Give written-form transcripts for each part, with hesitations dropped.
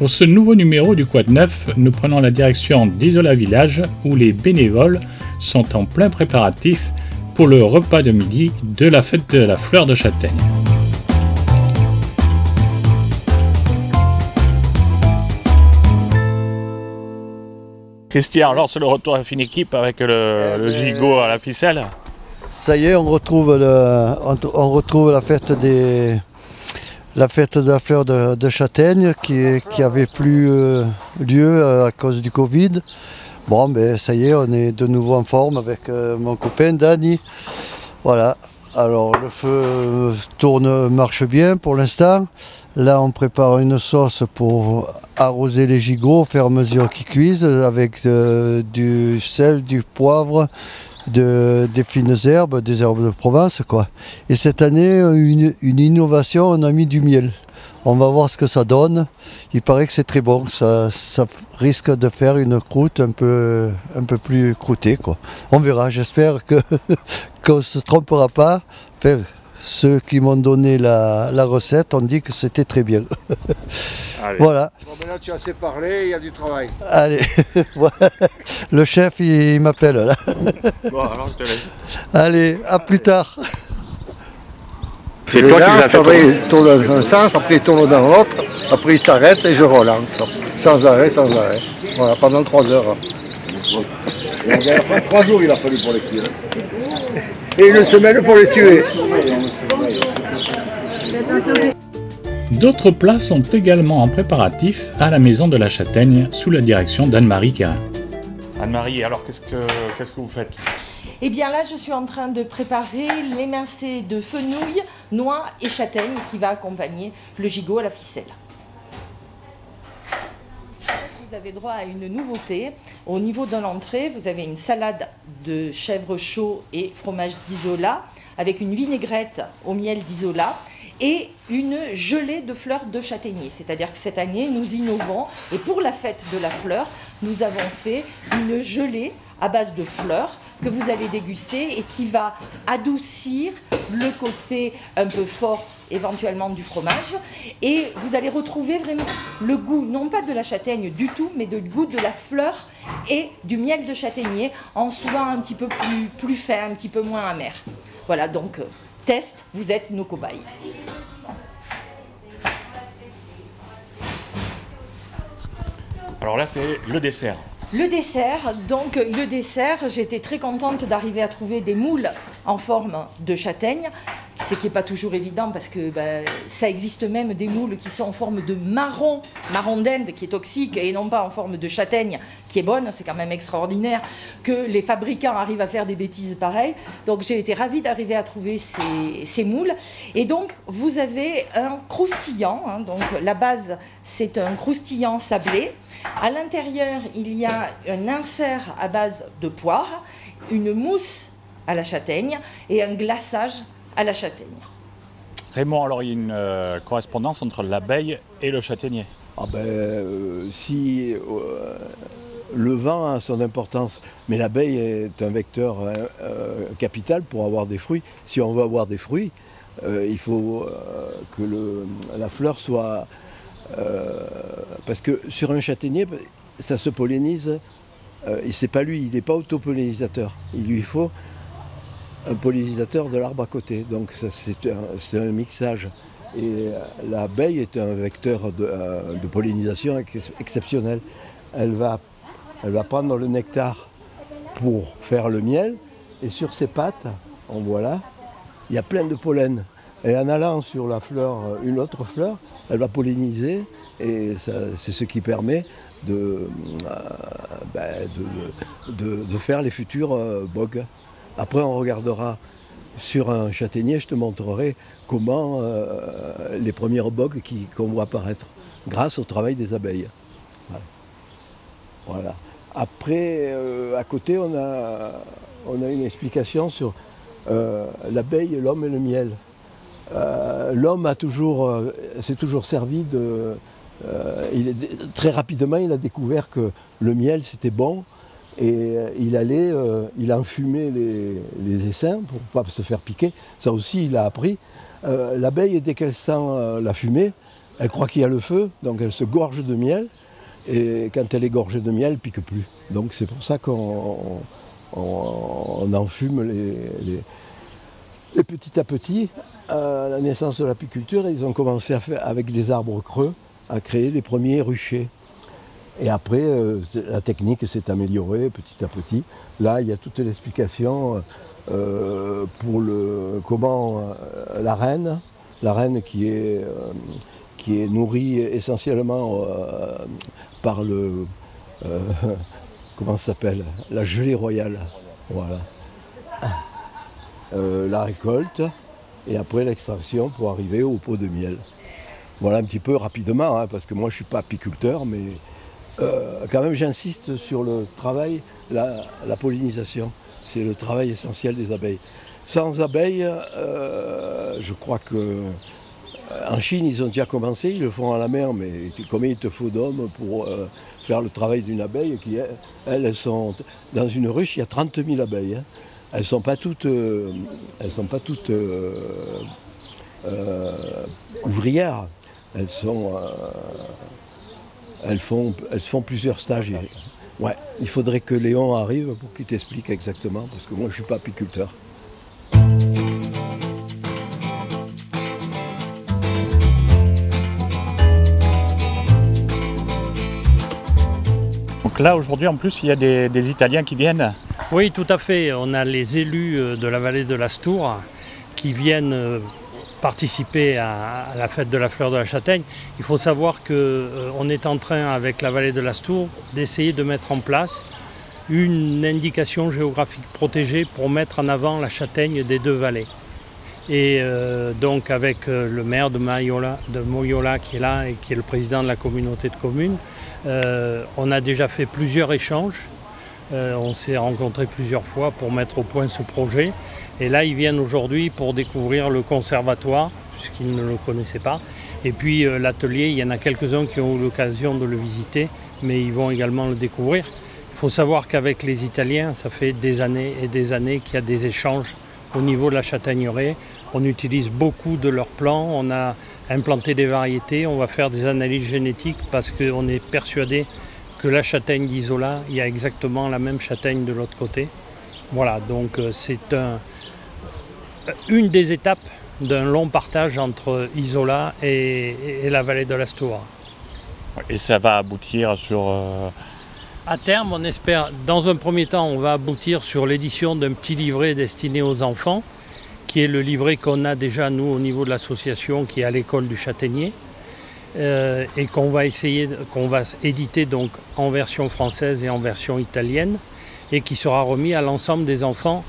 Pour ce nouveau numéro du Quad Neuf, nous prenons la direction d'Isola Village où les bénévoles sont en plein préparatif pour le repas de midi de la fête de la fleur de châtaigne. Christian, alors c'est le retour à la fine équipe avec le gigot à la ficelle. Ça y est, on retrouve la fête de la fleur de châtaigne qui avait plus lieu à cause du Covid. Bon, ben ça y est, on est de nouveau en forme avec mon copain Dani. Voilà. Alors le feu marche bien pour l'instant. Là on prépare une sauce pour arroser les gigots au fur et à mesure qu'ils cuisent avec du sel, du poivre, des fines herbes, des herbes de Provence quoi. Et cette année une innovation, on a mis du miel. On va voir ce que ça donne. Il paraît que c'est très bon. Ça risque de faire une croûte un peu plus croûtée, quoi. On verra. J'espère qu'on ne se trompera pas. Enfin, ceux qui m'ont donné la recette ont dit que c'était très bien. Allez. Voilà. Bon, ben là, tu as assez parlé, il y a du travail. Allez. Le chef, il m'appelle là. Bon, alors je te laisse. Allez, à plus tard. C'est toi qui l'as fait. Après, il tourne dans un sens, après il tourne dans l'autre, après il s'arrête et je relance. Sans arrêt, sans arrêt. Voilà, pendant 3 heures. Et 3 jours il a fallu pour les cuire. Et une semaine pour les tuer. D'autres plats sont également en préparatif à la maison de la Châtaigne sous la direction d'Anne-Marie Quérin. Anne-Marie, alors qu'est-ce que vous faites ? Eh bien là, je suis en train de préparer l'émincé de fenouil, noix et châtaigne qui va accompagner le gigot à la ficelle. Vous avez droit à une nouveauté. Au niveau de l'entrée, vous avez une salade de chèvre chaud et fromage d'Isola avec une vinaigrette au miel d'Isola et une gelée de fleurs de châtaignier. C'est-à-dire que cette année, nous innovons et pour la fête de la fleur, nous avons fait une gelée à base de fleurs que vous allez déguster et qui va adoucir le côté un peu fort éventuellement du fromage et vous allez retrouver vraiment le goût, non pas de la châtaigne du tout, mais le goût de la fleur et du miel de châtaignier en souvent un petit peu plus fin, un petit peu moins amer. Voilà, donc test, vous êtes nos cobayes. Alors là, c'est le dessert. Le dessert, j'étais très contente d'arriver à trouver des moules en forme de châtaigne, ce qui n'est pas toujours évident parce que ça existe même des moules qui sont en forme de marron d'Inde qui est toxique et non pas en forme de châtaigne qui est bonne. C'est quand même extraordinaire que les fabricants arrivent à faire des bêtises pareilles. Donc j'ai été ravie d'arriver à trouver ces moules. Et donc vous avez un croustillant, hein, donc la base c'est un croustillant sablé. À l'intérieur, il y a un insert à base de poire, une mousse à la châtaigne et un glaçage à la châtaigne. Raymond, alors il y a une correspondance entre l'abeille et le châtaignier. Ah ben, si le vent a son importance, mais l'abeille est un vecteur capital pour avoir des fruits. Si on veut avoir des fruits, il faut que la fleur soit... parce que sur un châtaignier, ça se pollinise, et c'est pas lui, il n'est pas autopollinisateur. Il lui faut un pollinisateur de l'arbre à côté. Donc c'est un mixage. Et l'abeille est un vecteur de pollinisation exceptionnel. Elle va prendre le nectar pour faire le miel, et sur ses pattes, on voit là, il y a plein de pollen. Et en allant sur la fleur, une autre fleur, elle va polliniser et c'est ce qui permet de faire les futurs bogues. Après, on regardera sur un châtaignier, je te montrerai comment les premières bogues qu'on voit apparaître grâce au travail des abeilles. Voilà. Après, à côté, on a une explication sur l'abeille, l'homme et le miel. L'homme s'est toujours servi très rapidement, il a découvert que le miel c'était bon et il enfumait les essaims pour ne pas se faire piquer. Ça aussi il a appris. L'abeille, dès qu'elle sent la fumée, Elle croit qu'il y a le feu, donc elle se gorge de miel. Et quand elle est gorgée de miel, elle ne pique plus. Donc c'est pour ça qu'on enfume les petit à petit. À la naissance de l'apiculture, ils ont commencé à faire, avec des arbres creux, à créer les premiers ruchers. Et après, la technique s'est améliorée petit à petit. Là, il y a toute l'explication pour comment la reine qui est nourrie essentiellement par le comment ça s'appelle, la gelée royale. Voilà. La récolte et après l'extraction pour arriver au pot de miel. Voilà un petit peu rapidement, hein, parce que moi je ne suis pas apiculteur, mais quand même j'insiste sur le travail, la pollinisation. C'est le travail essentiel des abeilles. Sans abeilles, je crois que en Chine ils ont déjà commencé, ils le font à la mer, mais combien il te faut d'hommes pour faire le travail d'une abeille qui, elles sont dans une ruche, il y a 30 000 abeilles. Hein. Elles ne sont pas toutes, ouvrières. Elles font plusieurs stages. Ouais, il faudrait que Léon arrive pour qu'il t'explique exactement, parce que moi je ne suis pas apiculteur. Donc là aujourd'hui en plus il y a des Italiens qui viennent. Oui, tout à fait. On a les élus de la vallée de l'Astour qui viennent participer à la fête de la fleur de la châtaigne. Il faut savoir qu'on est en train, avec la vallée de l'Astour, d'essayer de mettre en place une indication géographique protégée pour mettre en avant la châtaigne des deux vallées. Et donc avec le maire de Moyola qui est là et qui est le président de la communauté de communes, on a déjà fait plusieurs échanges. On s'est rencontrés plusieurs fois pour mettre au point ce projet. Et là, ils viennent aujourd'hui pour découvrir le conservatoire, puisqu'ils ne le connaissaient pas. Et puis l'atelier, il y en a quelques-uns qui ont eu l'occasion de le visiter, mais ils vont également le découvrir. Il faut savoir qu'avec les Italiens, ça fait des années et des années qu'il y a des échanges au niveau de la châtaigneraie. On utilise beaucoup de leurs plants, on a implanté des variétés, on va faire des analyses génétiques parce qu'on est persuadé que la châtaigne d'Isola, il y a exactement la même châtaigne de l'autre côté. Voilà, donc c'est une des étapes d'un long partage entre Isola et la vallée de l'Astour. Et ça va aboutir sur... À terme, on espère, dans un premier temps, on va aboutir sur l'édition d'un petit livret destiné aux enfants, qui est le livret qu'on a déjà, nous, au niveau de l'association, qui est à l'école du Châtaignier. Et qu'on va éditer donc en version française et en version italienne et qui sera remis à l'ensemble des enfants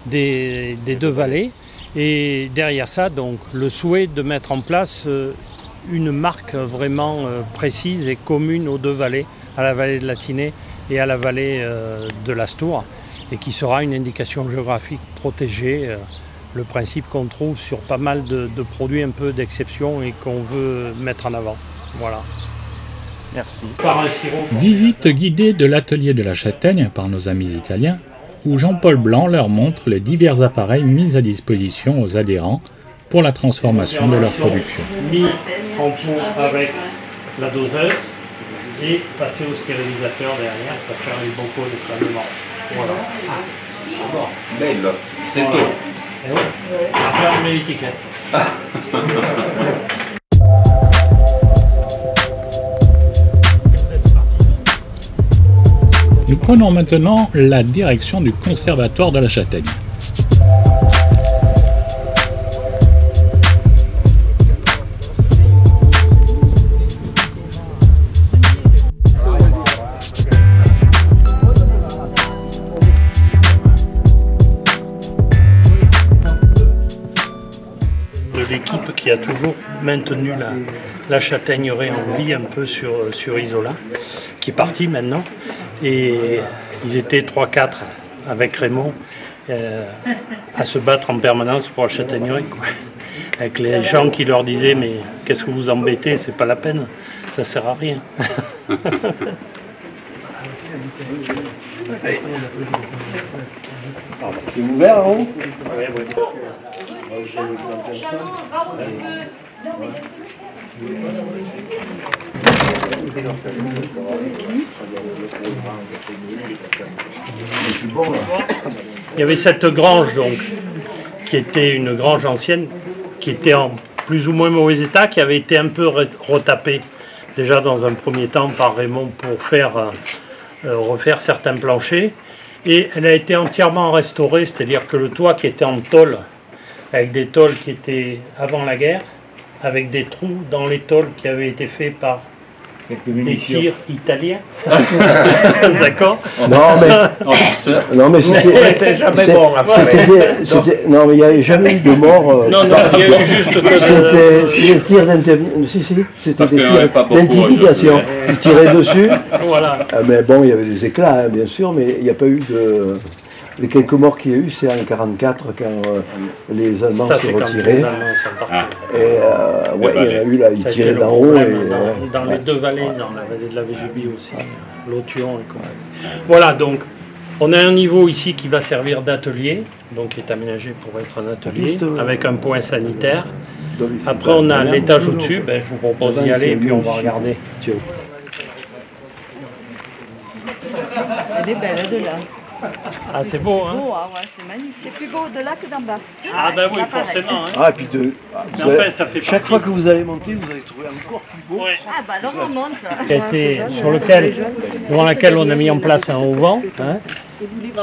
des deux vallées. Et derrière ça, donc, le souhait de mettre en place une marque vraiment précise et commune aux deux vallées, à la vallée de la Tinée et à la vallée de l'Astour, et qui sera une indication géographique protégée. Le principe qu'on trouve sur pas mal de produits un peu d'exception et qu'on veut mettre en avant. Voilà. Merci. Visite guidée de l'atelier de la châtaigne par nos amis italiens, où Jean-Paul Blanc leur montre les divers appareils mis à disposition aux adhérents pour la transformation de leur production. Mis en pot avec la doseuse et passer au stérilisateur derrière pour faire les bocaux de traitement. Voilà. Bello, c'est tout. Et oui, on va faire l'étiquette. Nous prenons maintenant la direction du conservatoire de la châtaigne. L'équipe qui a toujours maintenu la châtaigneraie en vie un peu sur Isola, qui est partie maintenant. Et ils étaient 3-4 avec Raymond à se battre en permanence pour la châtaigneraie, quoi. Avec les gens qui leur disaient mais qu'est-ce que vous embêtez, c'est pas la peine, ça sert à rien. C'est ouvert, hein? Ouais. Chaland, va où tu veux. Il y avait cette grange donc, qui était une grange ancienne, qui était en plus ou moins mauvais état, qui avait été un peu retapée déjà dans un premier temps par Raymond pour refaire certains planchers. Et elle a été entièrement restaurée, c'est-à-dire que le toit qui était en tôle, avec des tôles qui étaient avant la guerre, avec des trous dans les tôles qui avaient été faits par des tirs italiens. D'accord. Non mais c'était jamais bon. Non mais il n'y avait jamais eu de mort. Non, il y a eu juste que c'était des tirs d'intimidation. Ils tiraient dessus. Voilà. Mais bon, il y avait des éclats, hein, bien sûr, mais il n'y a pas eu de. Les quelques morts qu'il y a eu, c'est en 1944 quand les Allemands se retiraient. Et ouais, il y en a eu là, ils tiraient d'en haut. Dans les deux vallées, dans la vallée de la Vésubie aussi, l'Authion et compagnie. Voilà, donc on a un niveau ici qui va servir d'atelier, donc qui est aménagé pour être un atelier, avec un point sanitaire. Après, on a l'étage au-dessus, je vous propose d'y aller et puis on va regarder. Elle est belle, de là. Ah, c'est beau, hein? Beau, hein, ouais, c'est magnifique. C'est plus beau de là que d'en bas. Ah, ben oui, forcément. Hein. Ah, et puis enfin, ça fait chaque fois que vous allez monter, vous allez trouver encore plus beau. Ouais. Ah, bah alors on monte. Devant laquelle on a mis en place un auvent. Hein.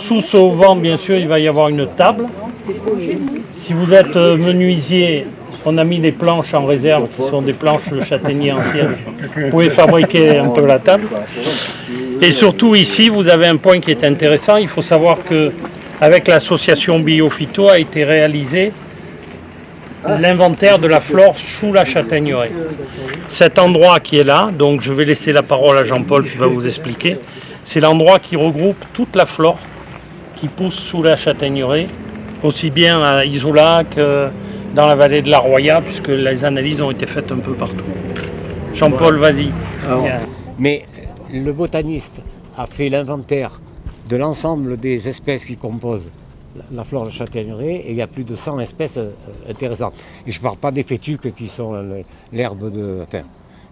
Sous ce auvent, bien sûr, il va y avoir une table. Si vous êtes menuisier, on a mis des planches en réserve, qui sont des planches de châtaignier anciennes. Vous pouvez fabriquer un peu la table. Et surtout ici, vous avez un point qui est intéressant. Il faut savoir qu'avec l'association Biophyto a été réalisé l'inventaire de la flore sous la châtaigneraie. Cet endroit qui est là, donc je vais laisser la parole à Jean-Paul qui va vous expliquer, c'est l'endroit qui regroupe toute la flore qui pousse sous la châtaigneraie, aussi bien à Isola que dans la vallée de la Roya, puisque les analyses ont été faites un peu partout. Jean-Paul, vas-y. Mais le botaniste a fait l'inventaire de l'ensemble des espèces qui composent la flore de châtaigneraie et il y a plus de 100 espèces intéressantes. Et je ne parle pas des fétuques qui sont l'herbe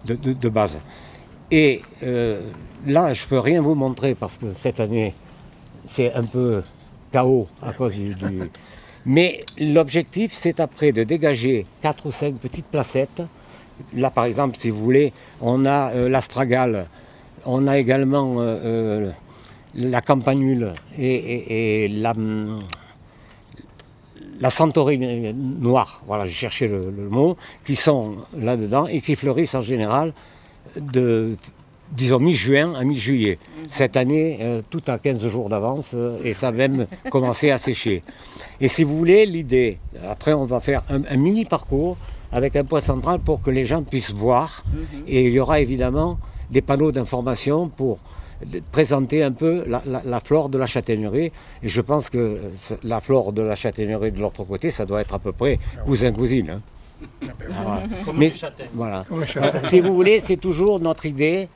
de base. Et là, je ne peux rien vous montrer parce que cette année, c'est un peu chaos à cause du... Mais l'objectif, c'est après de dégager 4 ou 5 petites placettes. Là, par exemple, si vous voulez, on a l'astragale, on a également la campanule et la centaurine noire, voilà, j'ai cherché le mot, qui sont là-dedans et qui fleurissent en général de, disons, mi-juin à mi-juillet. Cette année, tout à 15 jours d'avance et ça a même commencé à sécher. Et si vous voulez, l'idée, après on va faire un mini parcours avec un point central pour que les gens puissent voir. Et il y aura évidemment des panneaux d'information pour présenter un peu la flore de la châtaigneraie. Et je pense que la flore de la châtaigneraie de l'autre côté, ça doit être à peu près cousin-cousine. Hein. Voilà. Mais voilà. Si vous voulez, c'est toujours notre idée,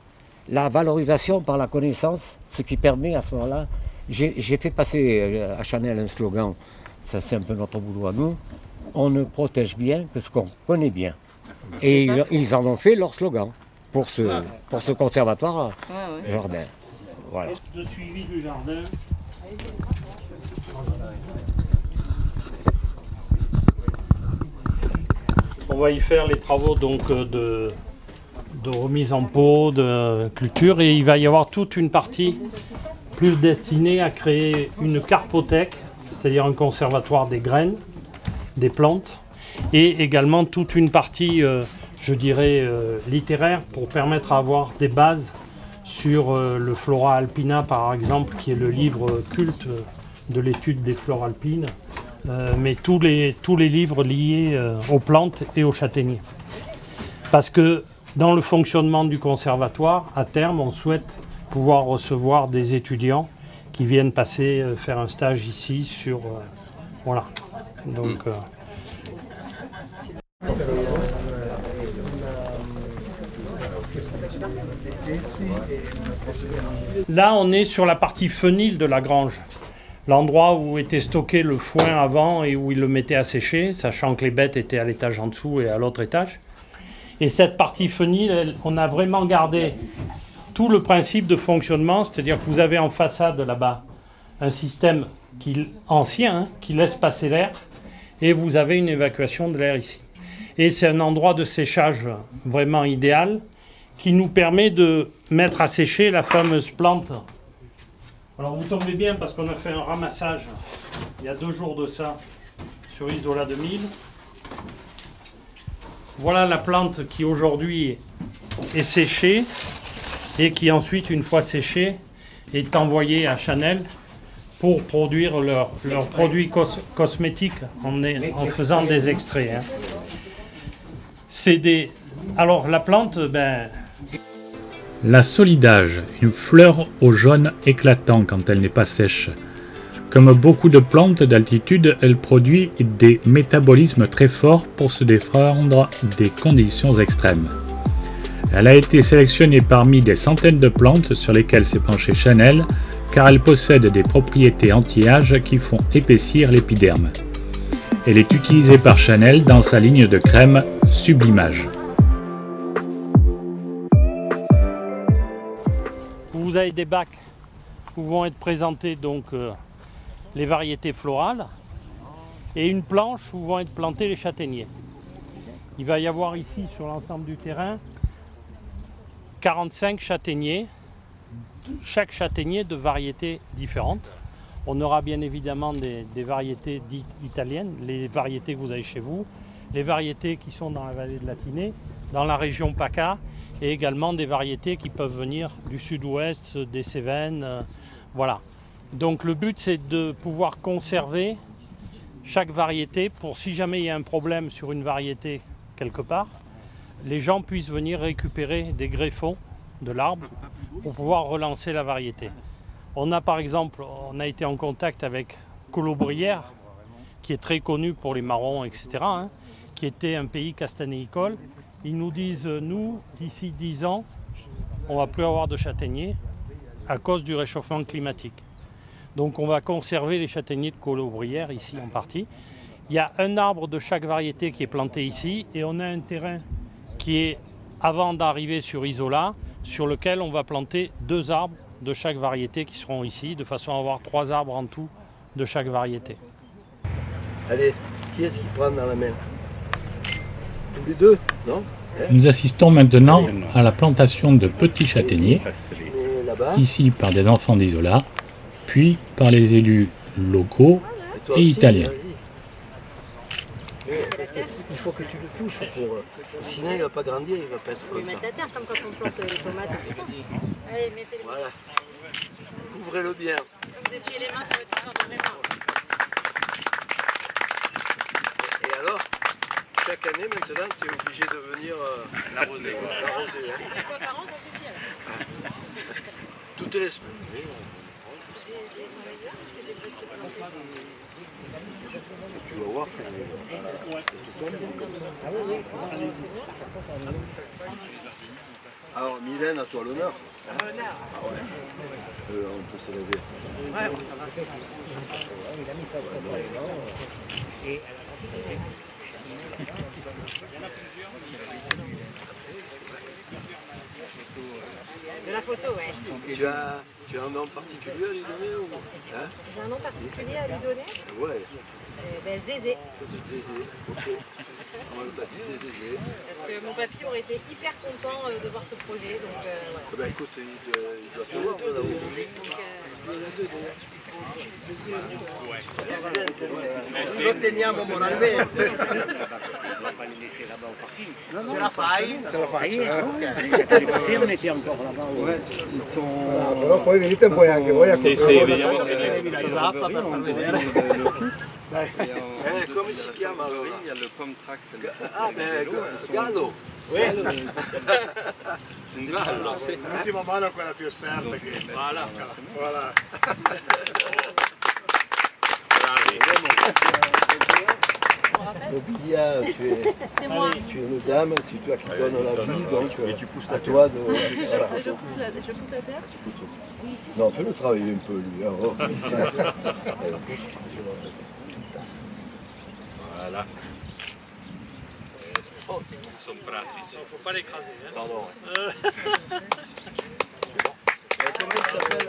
la valorisation par la connaissance, ce qui permet à ce moment-là. J'ai fait passer à Chanel un slogan, ça c'est un peu notre boulot à nous. On ne protège bien que ce qu'on connaît bien. Et ils en ont fait leur slogan pour ce conservatoire jardin. Voilà. Le suivi du jardin. On va y faire les travaux donc de remise en pot, de culture, et il va y avoir toute une partie plus destinée à créer une carpothèque, c'est-à-dire un conservatoire des graines, des plantes, et également toute une partie, je dirais, littéraire pour permettre à avoir des bases sur le Flora Alpina, par exemple, qui est le livre culte de l'étude des flores alpines, mais tous les livres liés aux plantes et aux châtaigniers. Parce que dans le fonctionnement du conservatoire, à terme, on souhaite pouvoir recevoir des étudiants qui viennent passer, faire un stage ici sur... voilà. Donc... Là, on est sur la partie fenil de la grange. l'endroit où était stocké le foin avant et où ils le mettaient à sécher, sachant que les bêtes étaient à l'étage en dessous et à l'autre étage. Et cette partie fenil, on a vraiment gardé tout le principe de fonctionnement, c'est-à-dire que vous avez en façade là-bas un système ancien qui laisse passer l'air et vous avez une évacuation de l'air ici. Et c'est un endroit de séchage vraiment idéal qui nous permet de mettre à sécher la fameuse plante. Alors vous tombez bien parce qu'on a fait un ramassage il y a 2 jours de ça sur Isola 2000. Voilà la plante qui aujourd'hui est séchée et qui ensuite, une fois séchée, est envoyée à Chanel pour produire leurs produits cosmétiques en faisant des extraits. Alors la plante, La solidage, une fleur au jaune éclatant quand elle n'est pas sèche. Comme beaucoup de plantes d'altitude, elle produit des métabolismes très forts pour se défendre des conditions extrêmes. Elle a été sélectionnée parmi des centaines de plantes sur lesquelles s'est penché Chanel, car elle possède des propriétés anti-âge qui font épaissir l'épiderme. Elle est utilisée par Chanel dans sa ligne de crème Sublimage. Vous avez des bacs où vont être présentées donc les variétés florales et une planche où vont être plantés les châtaigniers. Il va y avoir ici sur l'ensemble du terrain 45 châtaigniers, chaque châtaignier de variétés différentes. On aura bien évidemment des variétés dites italiennes, les variétés que vous avez chez vous, les variétés qui sont dans la vallée de la Tinée, dans la région PACA, et également des variétés qui peuvent venir du sud-ouest, des Cévennes, voilà. Donc le but c'est de pouvoir conserver chaque variété pour si jamais il y a un problème sur une variété quelque part, les gens puissent venir récupérer des greffons de l'arbre pour pouvoir relancer la variété. On a par exemple, on a été en contact avec Colobrières, qui est très connu pour les marrons, etc., qui était un pays castanéicole. Ils nous disent, nous, d'ici 10 ans, on ne va plus avoir de châtaigniers à cause du réchauffement climatique. Donc on va conserver les châtaigniers de Colobrières ici en partie. Il y a un arbre de chaque variété qui est planté ici et on a un terrain qui est, avant d'arriver sur Isola, sur lequel on va planter 2 arbres de chaque variété qui seront ici, de façon à avoir 3 arbres en tout de chaque variété. Allez, qui est-ce qui prend dans la main? Tous les deux, non? Nous assistons maintenant à la plantation de petits châtaigniers, ici par des enfants d'Isola, puis par les élus locaux et italiens. Il faut que tu le touches, sinon il ne va pas grandir, il ne va pas être content. Mettre la terre comme quand on plante les tomates et tout ça. Allez, mettez les mains. Voilà. Couvrez-le bien. Vous essuyez les mains sur le t-shirt de mémoire. Et alors, chaque année maintenant, tu es obligé de venir l'arroser. Une fois par an, ça suffit alors. Toutes les semaines. Tu vas voir. Alors, Mylène, à toi l'honneur. L'honneur. Ah ouais. On peut se lever. Ouais, on va. De la photo, ouais. Tu as un nom particulier à lui donner ou... J'ai un nom particulier à lui donner? Ouais. Zézé. Zézé, ok. On va le baptiser Zézé. Parce que mon papy aurait été hyper content de voir ce projet. Donc, ouais. Ben écoute, il doit te voir là-haut. Lo teniamo moralmente. Ce la fai? Ce la faccio. L'année passée, on était encore là-bas. Ouais. Ils sont... Però poi venite poi anche voi a vediamo la zappa per far vedere. Dai. Come si chiama allora? Il y a le Comtrax. Ah ben, Gallo. Un gallo, sì. L'ultima mano è quella più esperta che... Voilà. Voilà. Mobilia, tu es une dame, c'est toi qui donnes la vie, donc à toi de... Je pousse la terre. Non, fais-le travailler un peu, lui. Alors. Voilà. Ils sont pratici. Il ne faut pas l'écraser. Hein. Pardon. Comment il s'appelle?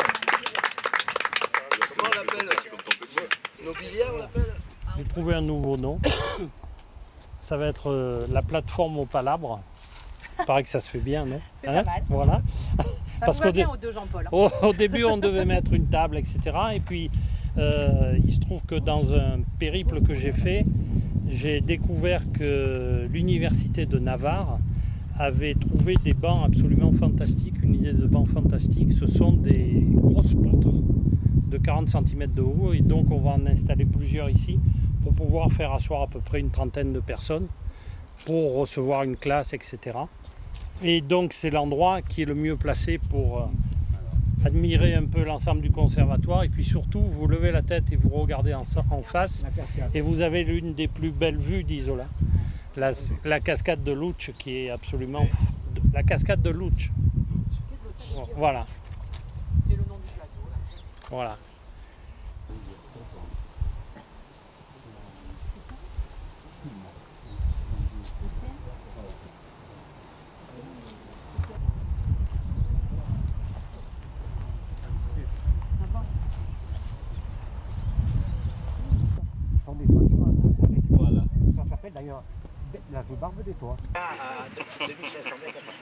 Comment on l'appelle? Nobiliaire, on l'appelle? J'ai trouvé un nouveau nom. Ça va être la plateforme au palabre. Il paraît que ça se fait bien, non? C'est pas mal. Voilà. Ça vous va bien aux deux Jean-Paul. Au début, on devait mettre une table, etc. Et puis, il se trouve que dans un périple que j'ai fait, j'ai découvert que l'université de Navarre avait trouvé des bancs absolument fantastiques, une idée de banc fantastique. Ce sont des grosses poutres de 40 cm de haut, et donc on va en installer plusieurs ici pour pouvoir faire asseoir à peu près une trentaine de personnes pour recevoir une classe, etc. Et donc c'est l'endroit qui est le mieux placé pour admirer un peu l'ensemble du conservatoire, et puis surtout vous levez la tête et vous regardez en face et vous avez l'une des plus belles vues d'Isola, la cascade de Luce, qui est absolument... La cascade de Luce. Voilà. C'est le nom du plateau. Voilà. D'ailleurs, la barbe des toits.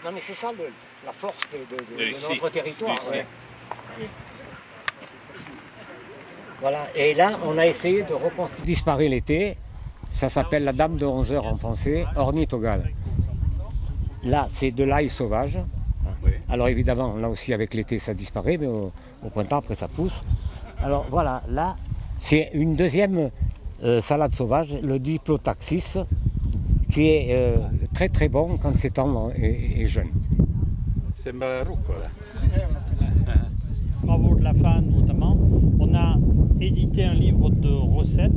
Non mais c'est ça la force de notre territoire. Ouais. Voilà, et là on a essayé de reconstituer. Disparaît l'été, ça s'appelle la dame de 11 heures en français, ornithogale. Là c'est de l'ail sauvage. Alors évidemment, là aussi avec l'été ça disparaît, mais au printemps après ça pousse. Alors voilà, là c'est une deuxième salade sauvage, le Diplotaxis, qui est très très bon quand c'est tendre et jeune. Sembra la rucola. Travaux de la FAN notamment, on a édité un livre de recettes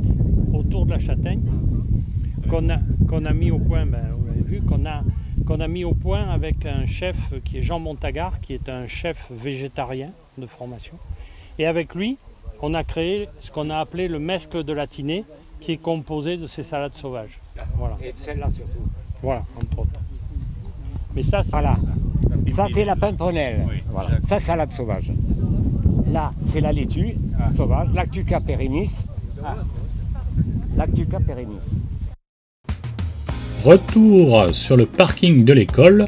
autour de la châtaigne qu'on a mis au point, ben, vous l'avez vu, qu'on a mis au point avec un chef qui est Jean Montagard, qui est un chef végétarien de formation. Et avec lui, on a créé ce qu'on a appelé le mescle de la Tinée, qui est composé de ces salades sauvages. Voilà. Et celle-là surtout. Voilà, entre autres. Mais ça, c'est voilà. Ça c'est la pimprenelle. Oui. Voilà. Ça, salade sauvage. Là, c'est la laitue sauvage, Lactuca perennis. Lactuca perennis. Retour sur le parking de l'école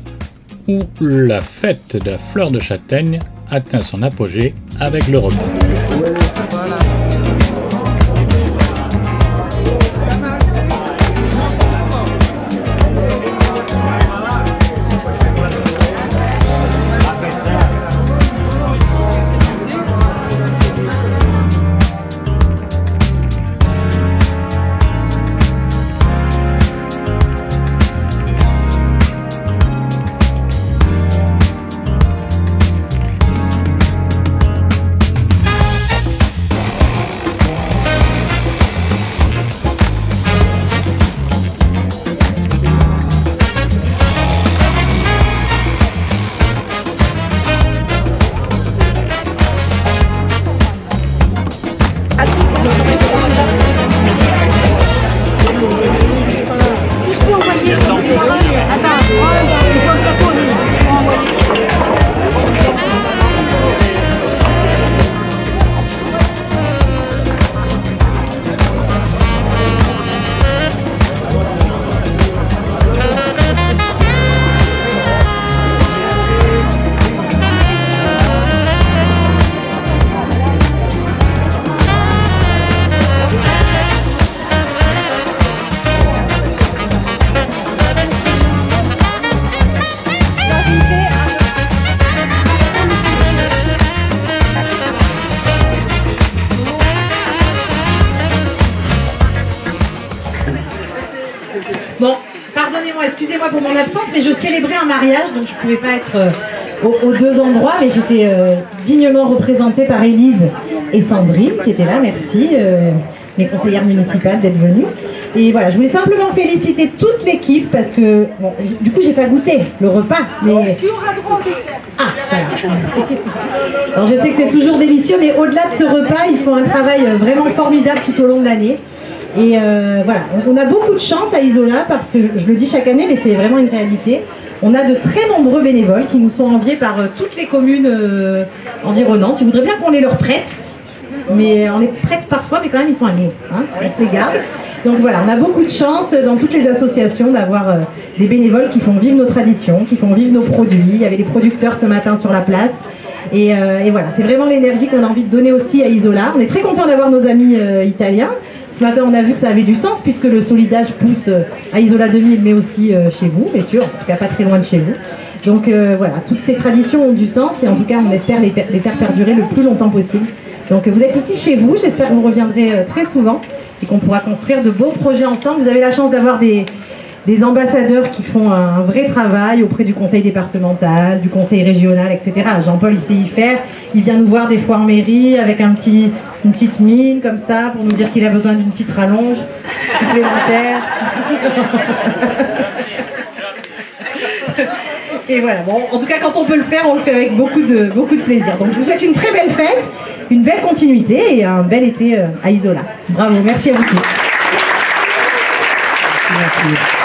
où la fête de la fleur de châtaigne atteint son apogée avec le repas. Bon, pardonnez-moi, excusez-moi pour mon absence, mais je célébrais un mariage, donc je ne pouvais pas être aux deux endroits, mais j'étais dignement représentée par Élise et Sandrine, qui étaient là, merci, mes conseillères municipales d'être venues. Et voilà, je voulais simplement féliciter toute l'équipe, parce que, bon, du coup, j'ai pas goûté le repas, mais... Tu auras droit au dessert. Ah, Alors je sais que c'est toujours délicieux, mais au-delà de ce repas, ils font un travail vraiment formidable tout au long de l'année. Et voilà, on a beaucoup de chance à Isola, parce que je le dis chaque année, mais c'est vraiment une réalité. On a de très nombreux bénévoles qui nous sont enviés par toutes les communes environnantes. Ils voudraient bien qu'on les leur prête, mais on les prête parfois, mais quand même ils sont à nous, hein, on se les garde. Donc voilà, on a beaucoup de chance dans toutes les associations d'avoir des bénévoles qui font vivre nos traditions, qui font vivre nos produits. Il y avait des producteurs ce matin sur la place. Et voilà, c'est vraiment l'énergie qu'on a envie de donner aussi à Isola. On est très contents d'avoir nos amis italiens. Ce matin, on a vu que ça avait du sens, puisque le solidage pousse à Isola 2000, mais aussi chez vous, bien sûr, en tout cas pas très loin de chez vous. Donc voilà, toutes ces traditions ont du sens, et en tout cas, on espère les faire perdurer le plus longtemps possible. Donc vous êtes ici chez vous, j'espère que vous reviendrez très souvent, et qu'on pourra construire de beaux projets ensemble. Vous avez la chance d'avoir des ambassadeurs qui font un vrai travail auprès du conseil départemental, du conseil régional, etc. Jean-Paul, il sait y faire. Il vient nous voir des fois en mairie avec une petite mine comme ça pour nous dire qu'il a besoin d'une petite rallonge supplémentaire. Et voilà, bon, en tout cas, quand on peut le faire, on le fait avec beaucoup de plaisir. Donc, je vous souhaite une très belle fête, une belle continuité et un bel été à Isola. Bravo, merci à vous tous. Merci.